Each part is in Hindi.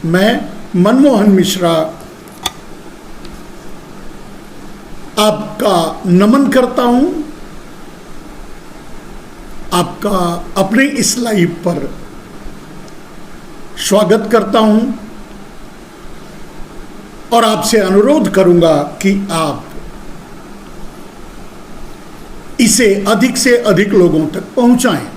मैं मनमोहन मिश्रा आपका नमन करता हूं। आपका अपने इस लाइव पर स्वागत करता हूं और आपसे अनुरोध करूंगा कि आप इसे अधिक से अधिक लोगों तक पहुंचाएं।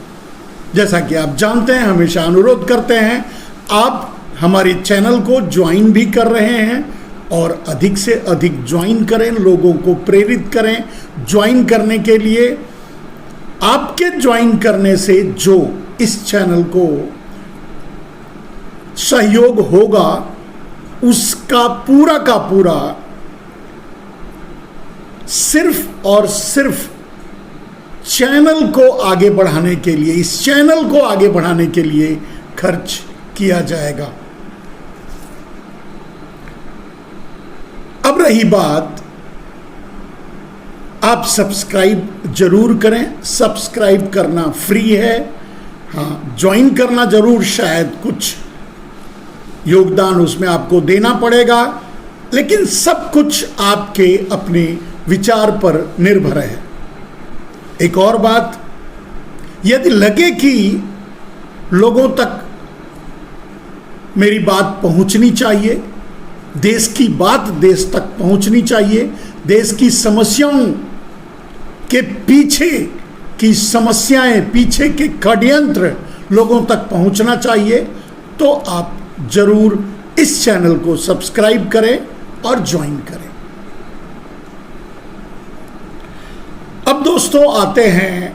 जैसा कि आप जानते हैं, हमेशा अनुरोध करते हैं, आप हमारे चैनल को ज्वाइन भी कर रहे हैं और अधिक से अधिक ज्वाइन करें, लोगों को प्रेरित करें ज्वाइन करने के लिए। आपके ज्वाइन करने से जो इस चैनल को सहयोग होगा, उसका पूरा सिर्फ और सिर्फ चैनल को आगे बढ़ाने के लिए, इस चैनल को आगे बढ़ाने के लिए खर्च किया जाएगा। अब रही बात, आप सब्सक्राइब जरूर करें। सब्सक्राइब करना फ्री है। हाँ, ज्वाइन करना जरूर, शायद कुछ योगदान उसमें आपको देना पड़ेगा, लेकिन सब कुछ आपके अपने विचार पर निर्भर है। एक और बात, यदि लगे कि लोगों तक मेरी बात पहुंचनी चाहिए, देश की बात देश तक पहुंचनी चाहिए, देश की समस्याओं के पीछे की समस्याएं, पीछे के षड्यंत्र लोगों तक पहुंचना चाहिए, तो आप जरूर इस चैनल को सब्सक्राइब करें और ज्वाइन करें। अब दोस्तों आते हैं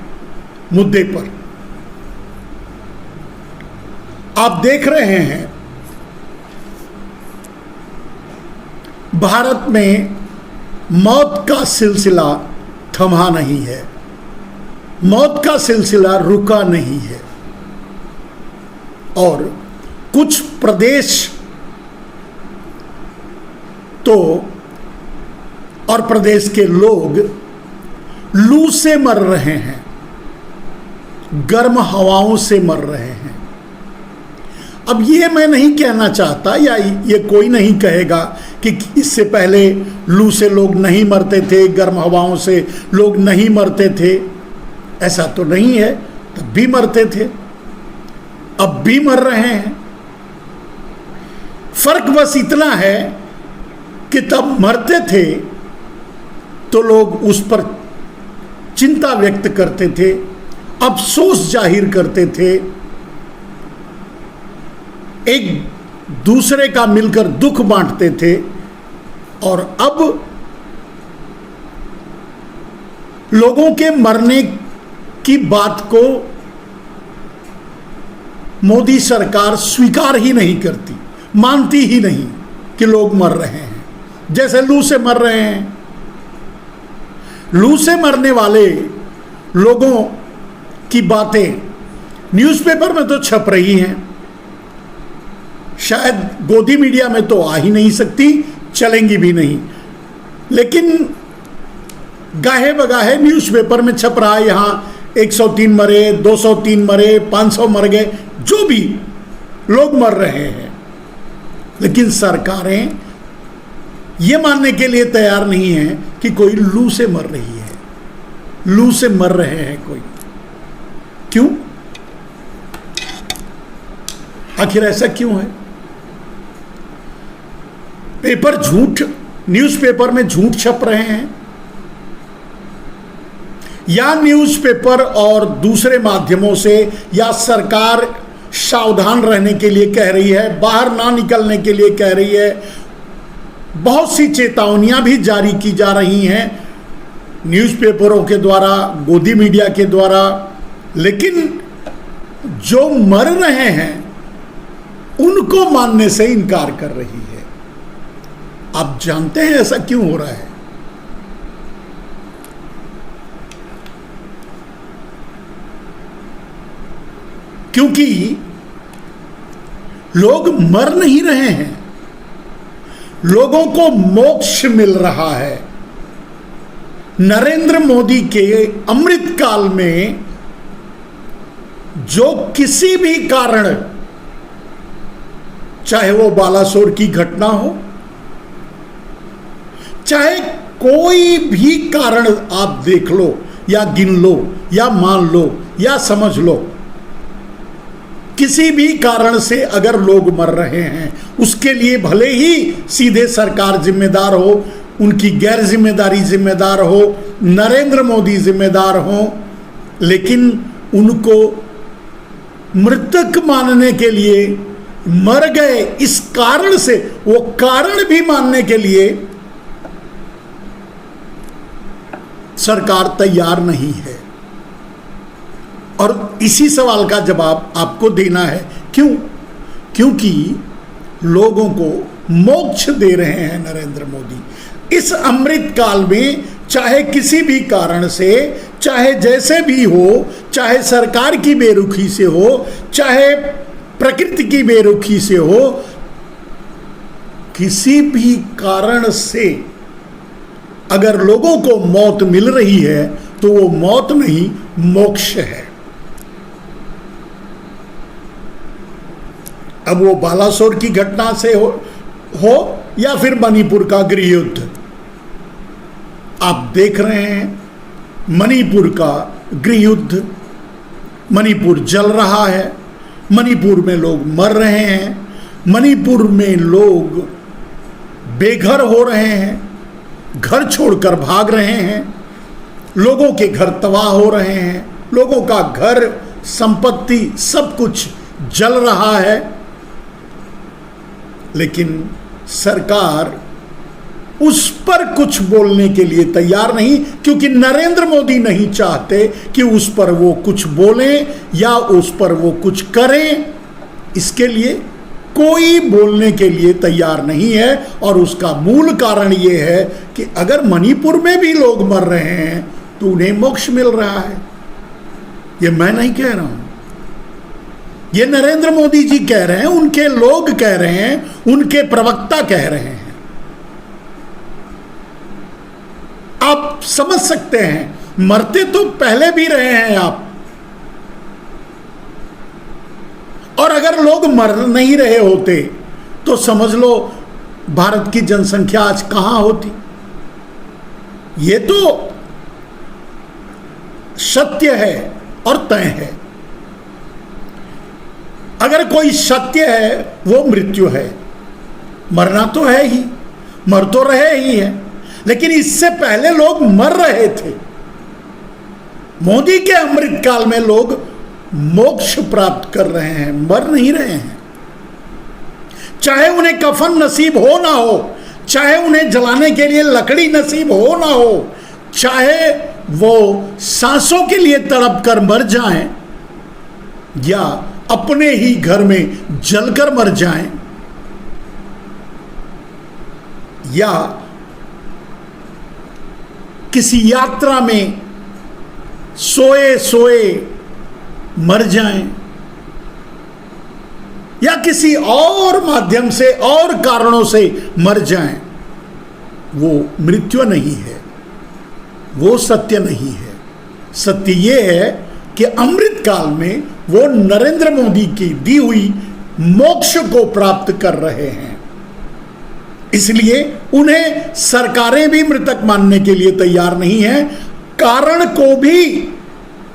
मुद्दे पर। आप देख रहे हैं भारत में मौत का सिलसिला थमा नहीं है, मौत का सिलसिला रुका नहीं है और कुछ प्रदेश तो और प्रदेश के लोग लू से मर रहे हैं, गर्म हवाओं से मर रहे हैं। अब ये मैं नहीं कहना चाहता, या ये कोई नहीं कहेगा कि इससे पहले लू से लोग नहीं मरते थे, गर्म हवाओं से लोग नहीं मरते थे। ऐसा तो नहीं है, तब भी मरते थे, अब भी मर रहे हैं। फर्क बस इतना है कि तब मरते थे तो लोग उस पर चिंता व्यक्त करते थे, अफसोस जाहिर करते थे, एक दूसरे का मिलकर दुख बांटते थे। और अब लोगों के मरने की बात को मोदी सरकार स्वीकार ही नहीं करती, मानती ही नहीं कि लोग मर रहे हैं, जैसे लू से मर रहे हैं। लू से मरने वाले लोगों की बातें न्यूज़पेपर में तो छप रही हैं, शायद गोदी मीडिया में तो आ ही नहीं सकती, चलेंगी भी नहीं, लेकिन गाहे बगाहे न्यूज़पेपर में छप रहा है, यहाँ 103 मरे, 203 मरे, 500 मर गए, जो भी लोग मर रहे हैं। लेकिन सरकारें ये मानने के लिए तैयार नहीं है कि कोई लू से मर रही है, लू से मर रहे हैं कोई। क्यों? आखिर ऐसा क्यों है? पेपर झूठ, न्यूज़पेपर में झूठ छप रहे हैं, या न्यूज़पेपर और दूसरे माध्यमों से, या सरकार सावधान रहने के लिए कह रही है, बाहर ना निकलने के लिए कह रही है। बहुत सी चेतावनियां भी जारी की जा रही हैं न्यूज़पेपरों के द्वारा, गोदी मीडिया के द्वारा, लेकिन जो मर रहे हैं उनको मानने से इनकार कर रही है। आप जानते हैं ऐसा क्यों हो रहा है? क्योंकि लोग मर नहीं रहे हैं, लोगों को मोक्ष मिल रहा है। नरेंद्र मोदी के अमृत काल में जो किसी भी कारण चाहे वो बालासोर की घटना हो, चाहे कोई भी कारण आप देख लो या गिन लो या मान लो या समझ लो, किसी भी कारण से अगर लोग मर रहे हैं उसके लिए भले ही सीधे सरकार जिम्मेदार हो, उनकी गैर जिम्मेदारी जिम्मेदार हो, नरेंद्र मोदी जिम्मेदार हो, लेकिन उनको मृतक मानने के लिए, मर गए इस कारण से, वो कारण भी मानने के लिए सरकार तैयार नहीं है। और इसी सवाल का जवाब आपको देना है। क्यों? क्योंकि लोगों को मोक्ष दे रहे हैं नरेंद्र मोदी इस अमृत काल में, चाहे किसी भी कारण से, चाहे जैसे भी हो, चाहे सरकार की बेरुखी से हो, चाहे प्रकृति की बेरुखी से हो, किसी भी कारण से अगर लोगों को मौत मिल रही है तो वो मौत नहीं, मोक्ष है। अब वो बालासोर की घटना से हो या फिर मणिपुर का गृह युद्ध, आप देख रहे हैं मणिपुर का गृह युद्ध, मणिपुर जल रहा है, मणिपुर में लोग मर रहे हैं, मणिपुर में लोग बेघर हो रहे हैं, घर छोड़कर भाग रहे हैं, लोगों के घर तबाह हो रहे हैं, लोगों का घर, संपत्ति, सब कुछ जल रहा है। लेकिन सरकार उस पर कुछ बोलने के लिए तैयार नहीं, क्योंकि नरेंद्र मोदी नहीं चाहते कि उस पर वो कुछ बोलें या उस पर वो कुछ करें। इसके लिए कोई बोलने के लिए तैयार नहीं है। और उसका मूल कारण ये है कि अगर मणिपुर में भी लोग मर रहे हैं तो उन्हें मोक्ष मिल रहा है। ये मैं नहीं कह रहा हूं, ये नरेंद्र मोदी जी कह रहे हैं, उनके लोग कह रहे हैं, उनके प्रवक्ता कह रहे हैं। आप समझ सकते हैं, मरते तो पहले भी रहे हैं आप, और अगर लोग मर नहीं रहे होते तो समझ लो भारत की जनसंख्या आज कहां होती। ये तो सत्य है और तय है। अगर कोई सत्य है वो मृत्यु है, मरना तो है ही, मर तो रहे ही है, लेकिन इससे पहले लोग मर रहे थे। मोदी के अमृत काल में लोग मोक्ष प्राप्त कर रहे हैं, मर नहीं रहे हैं। चाहे उन्हें कफन नसीब हो ना हो, चाहे उन्हें जलाने के लिए लकड़ी नसीब हो ना हो, चाहे वो सांसों के लिए तड़प कर मर जाएं या अपने ही घर में जलकर मर जाएं, या किसी यात्रा में सोए सोए मर जाएं, या किसी और माध्यम से और कारणों से मर जाएं, वो मृत्यु नहीं है, वो सत्य नहीं है। सत्य ये है कि अमृत काल में वो नरेंद्र मोदी की दी हुई मोक्ष को प्राप्त कर रहे हैं। इसलिए उन्हें सरकारें भी मृतक मानने के लिए तैयार नहीं है, कारण को भी,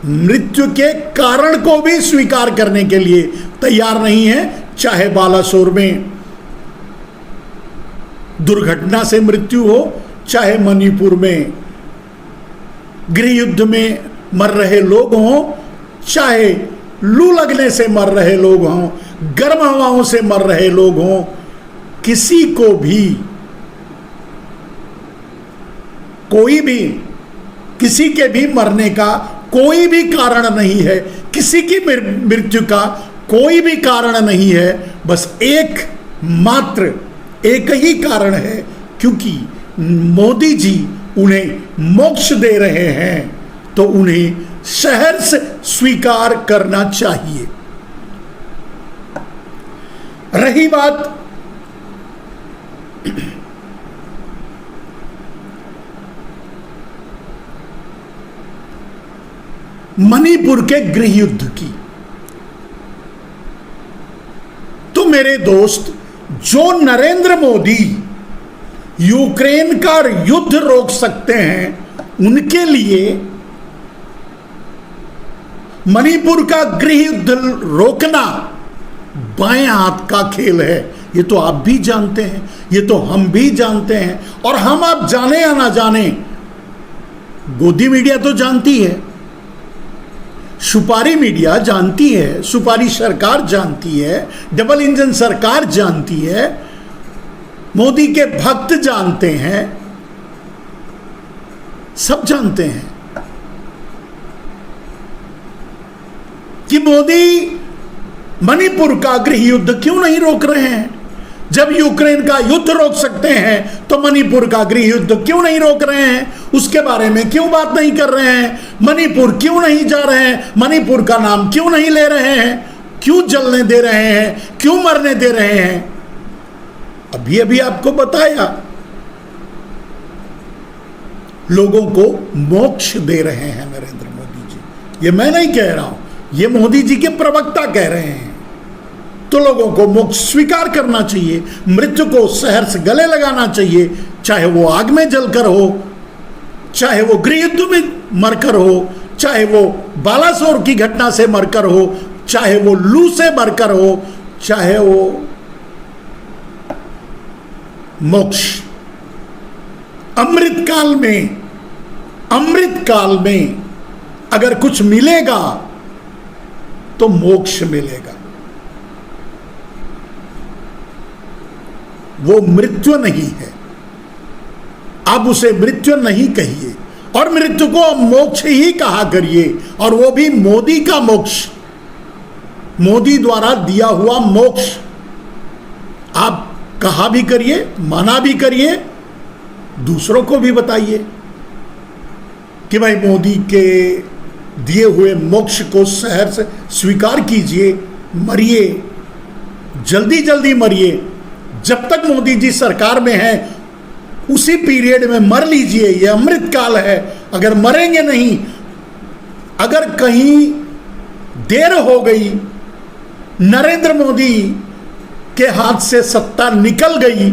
मृत्यु के कारण को भी स्वीकार करने के लिए तैयार नहीं है। चाहे बालासोर में दुर्घटना से मृत्यु हो, चाहे मणिपुर में गृह युद्ध में मर रहे लोग हों, चाहे लू लगने से मर रहे लोग हों, गर्म हवाओं से मर रहे लोग हों, किसी को भी, कोई भी, किसी के भी मरने का कोई भी कारण नहीं है, किसी की मृत्यु का कोई भी कारण नहीं है। बस एक मात्र एक ही कारण है, क्योंकि मोदी जी उन्हें मोक्ष दे रहे हैं तो उन्हें सहर्ष स्वीकार करना चाहिए। रही बात मणिपुर के गृह युद्ध की, तो मेरे दोस्त जो नरेंद्र मोदी यूक्रेन का युद्ध रोक सकते हैं उनके लिए मणिपुर का गृह युद्ध रोकना बाएं हाथ का खेल है। ये तो आप भी जानते हैं, ये तो हम भी जानते हैं, और हम आप जाने या ना जाने, गोदी मीडिया तो जानती है, सुपारी मीडिया जानती है, सुपारी सरकार जानती है, डबल इंजन सरकार जानती है, मोदी के भक्त जानते हैं, सब जानते हैं कि मोदी मणिपुर का गृह युद्ध क्यों नहीं रोक रहे हैं। जब यूक्रेन का युद्ध रोक सकते हैं तो मणिपुर का गृह युद्ध क्यों नहीं रोक रहे हैं, उसके बारे में क्यों बात नहीं कर रहे हैं, मणिपुर क्यों नहीं जा रहे हैं, मणिपुर का नाम क्यों नहीं ले रहे हैं, क्यों जलने दे रहे हैं, क्यों मरने दे रहे हैं। अभी अभी आपको बताया, लोगों को मोक्ष दे रहे हैं नरेंद्र मोदी जी। ये मैं नहीं कह रहा हूं, ये मोदी जी के प्रवक्ता कह रहे हैं। तो लोगों को मोक्ष स्वीकार करना चाहिए, मृत्यु को सहर्ष गले लगाना चाहिए, चाहे वो आग में जलकर हो, चाहे वो गृह युद्ध में मरकर हो, चाहे वो बालासोर की घटना से मरकर हो, चाहे वो लू से मरकर हो, चाहे वो मोक्ष अमृत काल में अगर कुछ मिलेगा तो मोक्ष मिलेगा। वो मृत्यु नहीं है, आप उसे मृत्यु नहीं कहिए, और मृत्यु को मोक्ष ही कहा करिए, और वो भी मोदी का मोक्ष, मोदी द्वारा दिया हुआ मोक्ष। आप कहा भी करिए, माना भी करिए, दूसरों को भी बताइए कि भाई मोदी के दिए हुए मोक्ष को सहर्ष स्वीकार कीजिए, मरिए, जल्दी जल्दी मरिए। जब तक मोदी जी सरकार में हैं उसी पीरियड में मर लीजिए, ये अमृत काल है। अगर मरेंगे नहीं, अगर कहीं देर हो गई, नरेंद्र मोदी के हाथ से सत्ता निकल गई,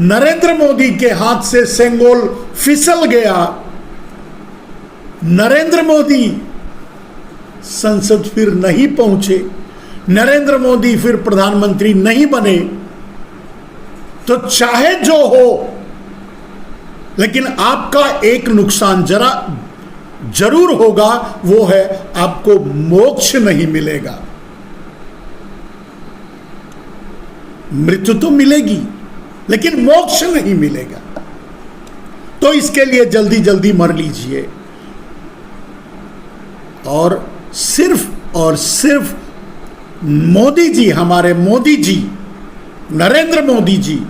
नरेंद्र मोदी के हाथ से सेंगोल फिसल गया, नरेंद्र मोदी संसद फिर नहीं पहुंचे, नरेंद्र मोदी फिर प्रधानमंत्री नहीं बने, तो चाहे जो हो, लेकिन आपका एक नुकसान जरूर होगा, वो है आपको मोक्ष नहीं मिलेगा। मृत्यु तो मिलेगी लेकिन मोक्ष नहीं मिलेगा। तो इसके लिए जल्दी जल्दी मर लीजिए, और सिर्फ मोदी जी, हमारे मोदी जी, नरेंद्र मोदी जी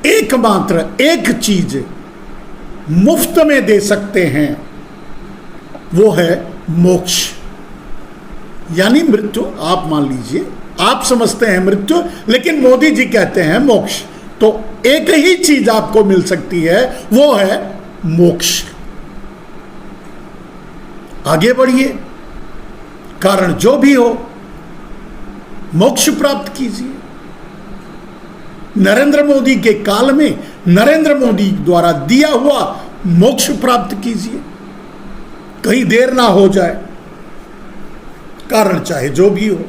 एकमात्र एक चीज मुफ्त में दे सकते हैं, वो है मोक्ष, यानी मृत्यु। आप मान लीजिए, आप समझते हैं मृत्यु, लेकिन मोदी जी कहते हैं मोक्ष। तो एक ही चीज आपको मिल सकती है, वो है मोक्ष। आगे बढ़िए, कारण जो भी हो, मोक्ष प्राप्त कीजिए। नरेंद्र मोदी के काल में नरेंद्र मोदी द्वारा दिया हुआ मोक्ष प्राप्त कीजिए, कहीं देर ना हो जाए, कारण चाहे जो भी हो।